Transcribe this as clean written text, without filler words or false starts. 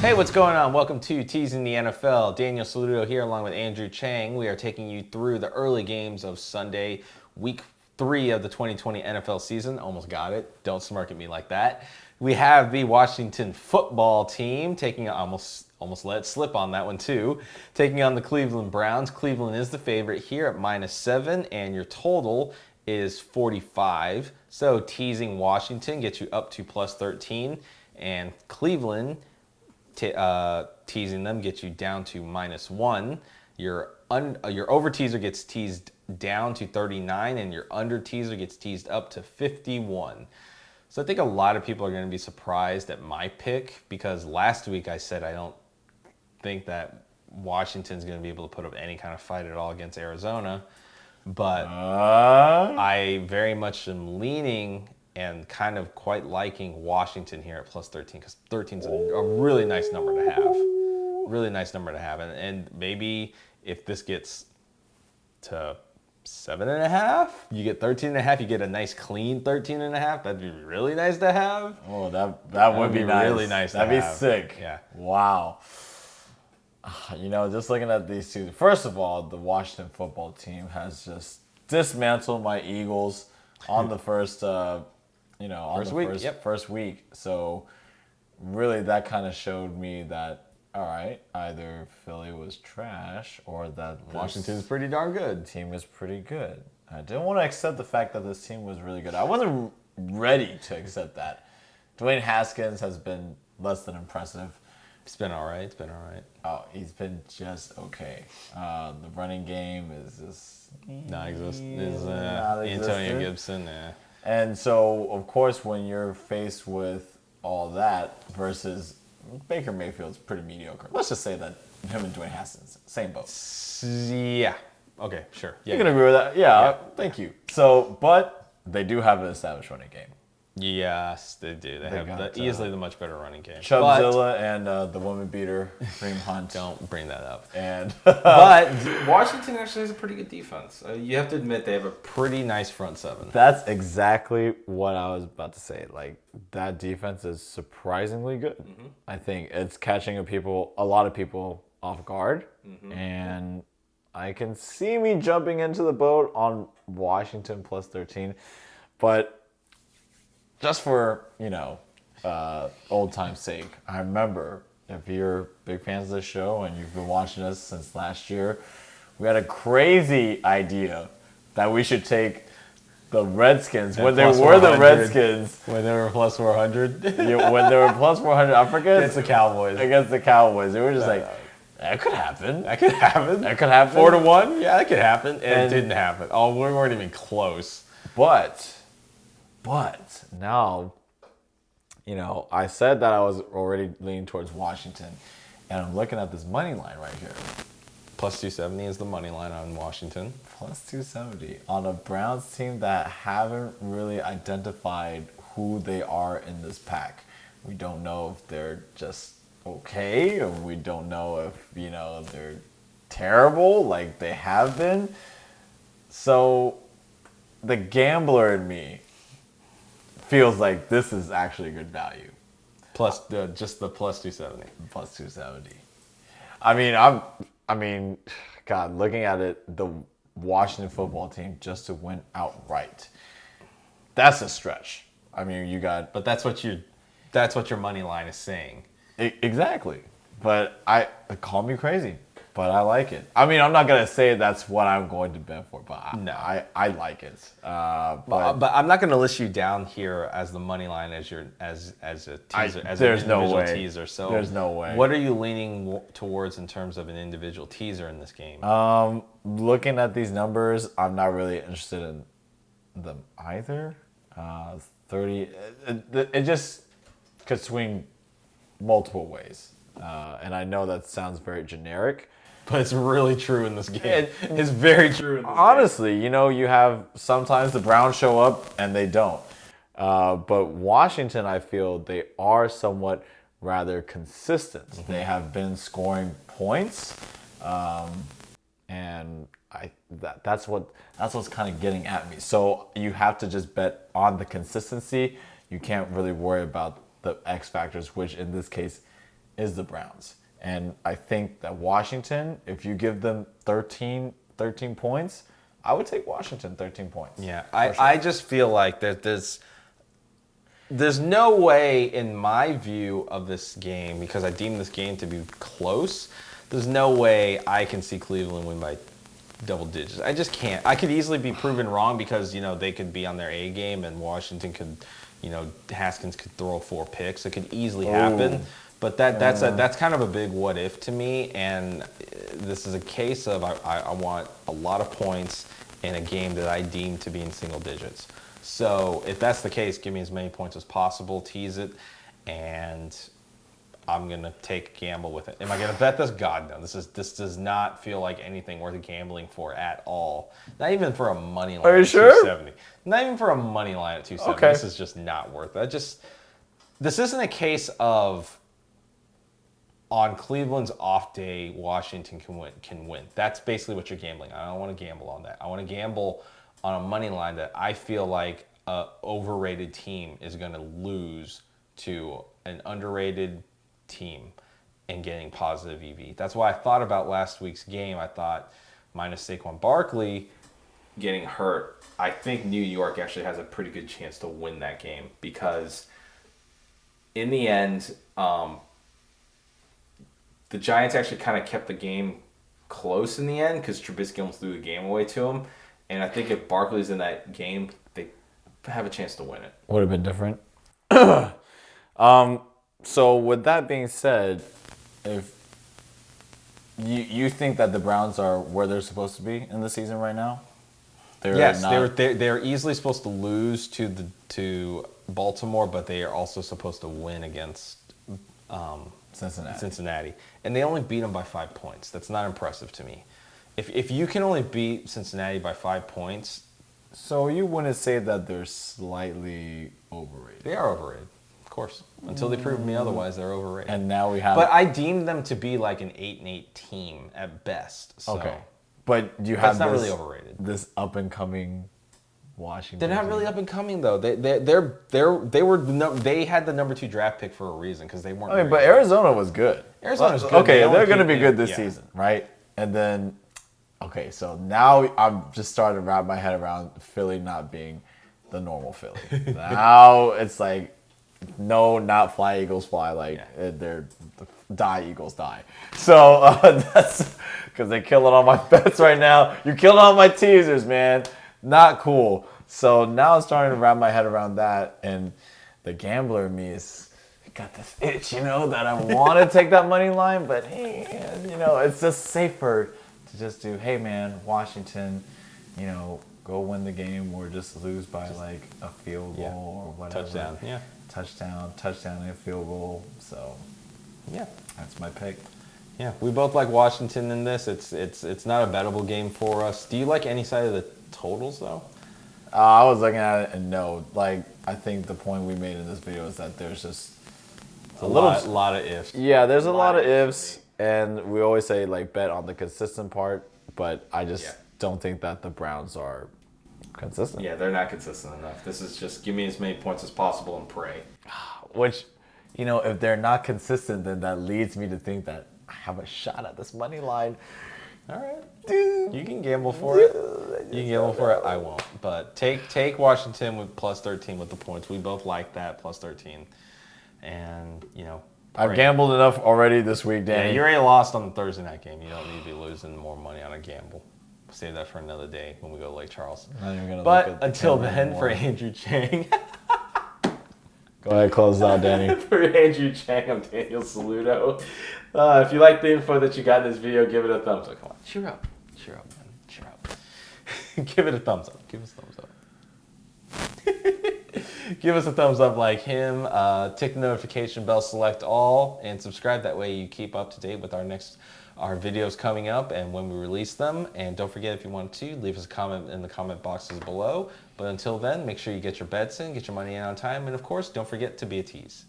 Hey, what's going on? Welcome to Teasing the NFL. Daniel Saludo here along with Andrew Chang. We are taking you through the early games of Sunday, week 3 of the 2020 NFL season. Almost got it. Don't smirk at me like that. We have the Washington football team taking almost let it slip on that one too. Taking on the Cleveland Browns. Cleveland is the favorite here at -7, and your total is 45. So teasing Washington gets you up to +13, and Cleveland teasing them gets you down to -1. Your over teaser gets teased down to 39, and your under teaser gets teased up to 51. So I think a lot of people are going to be surprised at my pick, because last week I said I don't think that Washington's going to be able to put up any kind of fight at all against Arizona. But I very much am leaning and kind of quite liking Washington here at +13, because 13 is a really nice number to have. Really nice number to have. And maybe if this gets to 7.5, you get 13.5, you get a nice clean 13.5. That'd be really nice to have. Oh, that would be nice. Really nice to have. That'd be sick. Yeah. Wow. You know, just looking at these two. First of all, the Washington football team has just dismantled my Eagles on the first, first week. So really, that kind of showed me that, all right, either Philly was trash or that Washington's pretty darn good. Team is pretty good. I didn't want to accept the fact that this team was really good. I wasn't ready to accept that. Dwayne Haskins has been less than impressive. It's been all right. Oh, he's been just okay. The running game is just non-existent. non-existent. Antonio Gibson. Yeah. And so, of course, when you're faced with all that versus Baker Mayfield's pretty mediocre. Let's just say that him and Dwayne Haskins, same boat. Yeah. Okay, sure. Yeah. You can agree with that? Yeah. Thank you. So, but they do have an established running game. Yes, they do. They have easily the much better running game. Chubbzilla and the woman beater, Kareem Hunt. Don't bring that up. And but Washington actually has a pretty good defense. You have to admit they have a pretty nice front seven. That's exactly what I was about to say. Like, that defense is surprisingly good. Mm-hmm. I think it's catching a lot of people off guard. Mm-hmm. And I can see me jumping into the boat on Washington +13. But just for, old time's sake, I remember, if you're big fans of the show and you've been watching us since last year, we had a crazy idea that we should take the Redskins, when they were the Redskins. When they were +400. When they were +400, I forget. Against the Cowboys. They were just that could happen. That could happen. 4-1? Yeah, that could happen. And it didn't happen. Oh, we weren't even close. But now, I said that I was already leaning towards Washington, and I'm looking at this money line right here. +270 is the money line on Washington. +270 on a Browns team that haven't really identified who they are in this pack. We don't know if they're just okay, or we don't know if, they're terrible like they have been. So the gambler in me feels like this is actually good value. Plus just the +270. +270. God, looking at it, the Washington football team just to win outright, that's a stretch. But that's what your money line is saying. Exactly. But call me crazy, but I like it. I'm not gonna say that's what I'm going to bet for, but I like it. But I'm not gonna list you down here as the money line as a teaser, there's an no individual way. teaser. So there's no way. What are you leaning towards in terms of an individual teaser in this game? Looking at these numbers, I'm not really interested in them either. 30. It just could swing multiple ways. And I know that sounds very generic, but it's really true in this game. It's very true in this Honestly, you have sometimes the Browns show up and they don't. But Washington, I feel they are somewhat rather consistent. Mm-hmm. They have been scoring points. And that's what's kind of getting at me. So you have to just bet on the consistency. You can't really worry about the X factors, which in this case is the Browns. And I think that Washington, if you give them 13 points, I would take Washington 13 points. Yeah, for sure. I just feel like there's no way in my view of this game, because I deem this game to be close, there's no way I can see Cleveland win by double digits. I just can't. I could easily be proven wrong because, they could be on their A game and Washington could, Haskins could throw 4 picks. It could easily happen. But that's kind of a big what if to me, and this is a case of I want a lot of points in a game that I deem to be in single digits. So if that's the case, give me as many points as possible, tease it, and I'm gonna take a gamble with it. Am I gonna bet this? God no. This does not feel like anything worth gambling for at all. Not even for a money line. Are you at sure? 270. Not even for a money line at 270. Okay. This is just not worth it. This isn't a case of on Cleveland's off day, Washington can win. That's basically what you're gambling. I don't want to gamble on that. I want to gamble on a money line that I feel like an overrated team is going to lose to an underrated team and getting positive EV. That's why I thought about last week's game. I thought minus Saquon Barkley getting hurt, I think New York actually has a pretty good chance to win that game because in the end, the Giants actually kind of kept the game close in the end because Trubisky almost threw the game away to him. And I think if Barkley's in that game, they have a chance to win it. Would have been different. So with that being said, if you think that the Browns are where they're supposed to be in the season right now? They're easily supposed to lose to Baltimore, but they are also supposed to win against Cincinnati. And they only beat them by 5 points. That's not impressive to me. If you can only beat Cincinnati by 5 points. So you wouldn't say that they're slightly overrated? They are overrated, of course. Until they prove me otherwise, they're overrated. And now we have... But I deem them to be like an 8-8 team at best. So. Okay. But you have not really overrated. This up-and-coming Washington. They're not really up and coming though. They had the number 2 draft pick for a reason because they weren't. I mean, but Arizona was good. Arizona's good. Okay, they're going to be good this season, right? And then, okay, so now I'm just starting to wrap my head around Philly not being the normal Philly. Now it's like, no, not fly Eagles fly. Like they're die Eagles die. So that's because they're killing all my bets right now. You're killing all my teasers, man. Not cool. So now I'm starting to wrap my head around that, and the gambler in me is got this itch, that I want to take that money line, but it's just safer to just do, hey man, Washington, go win the game or just lose by like a field goal or whatever. Touchdown and a field goal. So that's my pick. Yeah, we both like Washington in this. It's not a bettable game for us. Do you like any side of the totals though? I was looking at it and no. Like I think the point we made in this video is that there's just a lot of ifs. Yeah, there's a lot of ifs, and we always say like bet on the consistent part, but I just don't think that the Browns are consistent. Yeah, they're not consistent enough. This is just give me as many points as possible and pray. Which, if they're not consistent, then that leads me to think that I have a shot at this money line. All right, dude. You can gamble for it. You can gamble for it. I won't. But take Washington with plus 13 with the points. We both like that plus 13. And, I've gambled enough already this week, Danny. Yeah, you already lost on the Thursday night game. You don't need to be losing more money on a gamble. Save that for another day when we go to Lake Charles. But until then, for Andrew Chang. Go ahead, close out, Danny. For Andrew Chang, I'm Daniel Saludo. If you like the info that you got in this video, give it a thumbs up. Come on, cheer up, man. Cheer up. Give it a thumbs up. Give us a thumbs up. Give us a thumbs up like him. Tick the notification bell, select all, and subscribe. That way you keep up to date with our videos coming up and when we release them. And don't forget, if you want to, leave us a comment in the comment boxes below. But until then, make sure you get your bets in, get your money in on time, and of course, don't forget to be a tease.